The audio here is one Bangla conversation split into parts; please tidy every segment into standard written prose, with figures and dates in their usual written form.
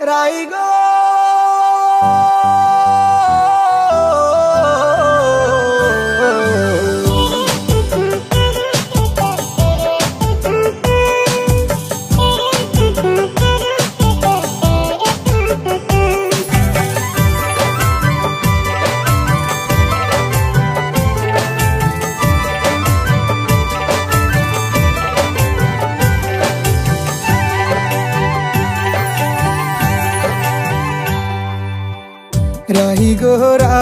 রাই গো রাহি গো রাই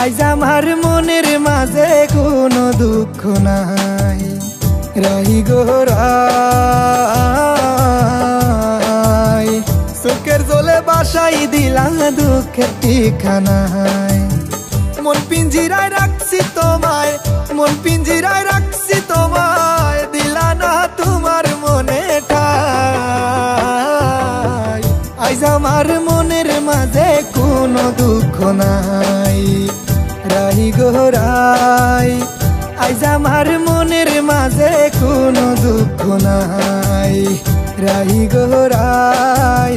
আজ আমার মনের মাঝে কোনো দুঃখ নাই। রাহি গো রাই চোখের জলে বাসাই দিলা দুঃখের ঠিকানায়। মন পিঞ্জিরায় রাখছি তোমায়, মন পিঞ্জিরায় রাখছি তোমায়, দিলা না তোমার মনে ঠাই। আজ আমার মনের মাঝে কোনো দুঃখ নাই। রাহি গো রাই আজ আমার মনের মাঝে কোনো দুঃখ নাই। রাহি গো রাই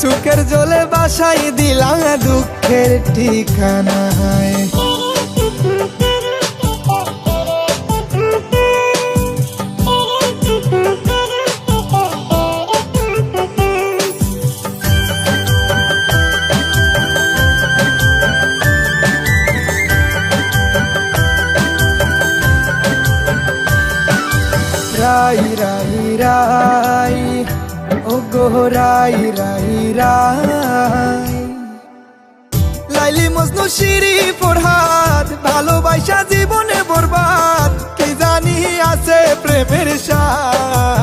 চোখের জলে বাসাই দিলা দুঃখের ঠিকানায়। রাই রাই রাই ও গো রাই রাই রাই লাইলি মজনু শিরি ফরহাদ ভালোবাসা জীবনে বরবাদ কি জানি আছে প্রেমের স্বাদ।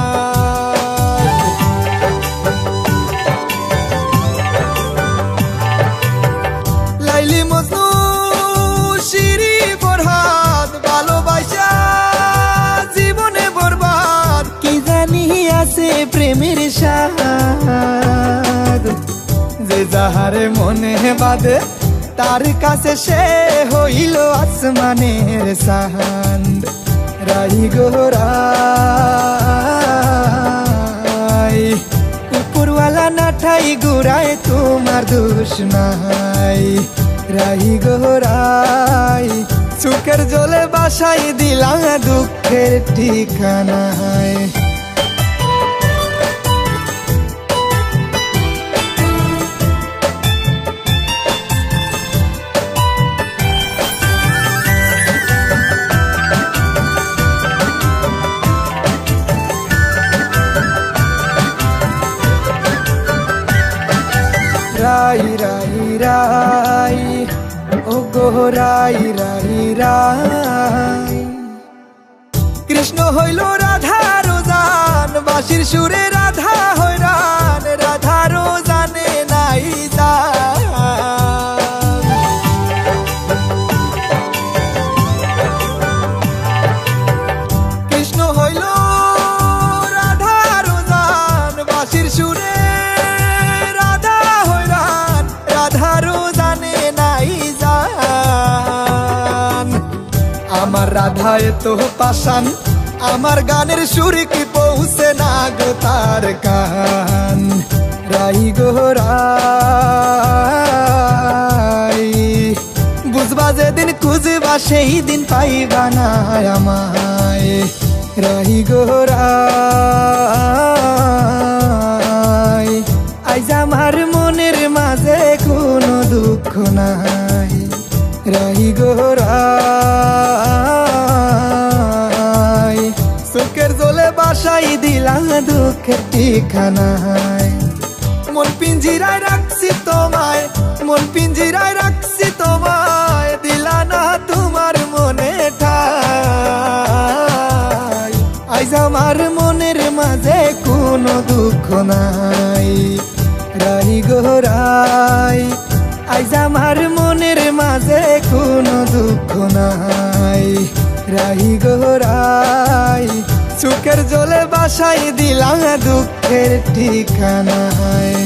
লাইলি মজনু শিরি ফরহাদ ভালোবাসা জীবনে বরবাদ কি জানি আছে প্রেমের স্বাদ। যে যাহারে মনে বাদে তার কাছে সে হইল আসমানের চাঁদ। রাই গো রাই উপরওয়ালা না ঠাই গুড়ায় তোমার দোষ নাই। রাই গো রাই চোখের জলে বাসাই দিলা দুঃখের ঠিকানায়। রাই রাই রাই ও গো রাই রাই রাই কৃষ্ণ হইল রাধার জান বাঁশির সুরে রাধা হইরান রাধারও জানে নাই জান। কৃষ্ণ হইল রাধার জান বাঁশির সুরে আমার রাধায় তো পাশান আমার গানের সুর কি পৌঁছে না গো তার কান। রাই গো রাই বুঝবা যেদিন খুঁজবা সেই দিন পাইবা না আমায়। রাই গো রাই আজ আমার মনের মাঝে কোনো দুঃখ নাই। রাই গো রাই চোখের জলে বাসাই দিলা দুঃখের ঠিকানায়। মন পিঞ্জিরায় রাখছি তোমায়, মন পিঞ্জিরায় রাখছি তোমায়, দিলা না তোমার মনে ঠাই। আজ আমার মনের মাঝে কোনো দুঃখ নাই। রাই গো রাই আজ আমার মনের মাঝে কোনো দুঃখ নাই। রাই গো রাই চোখের জলে বাসাই দিলা দুঃখের ঠিকানায়।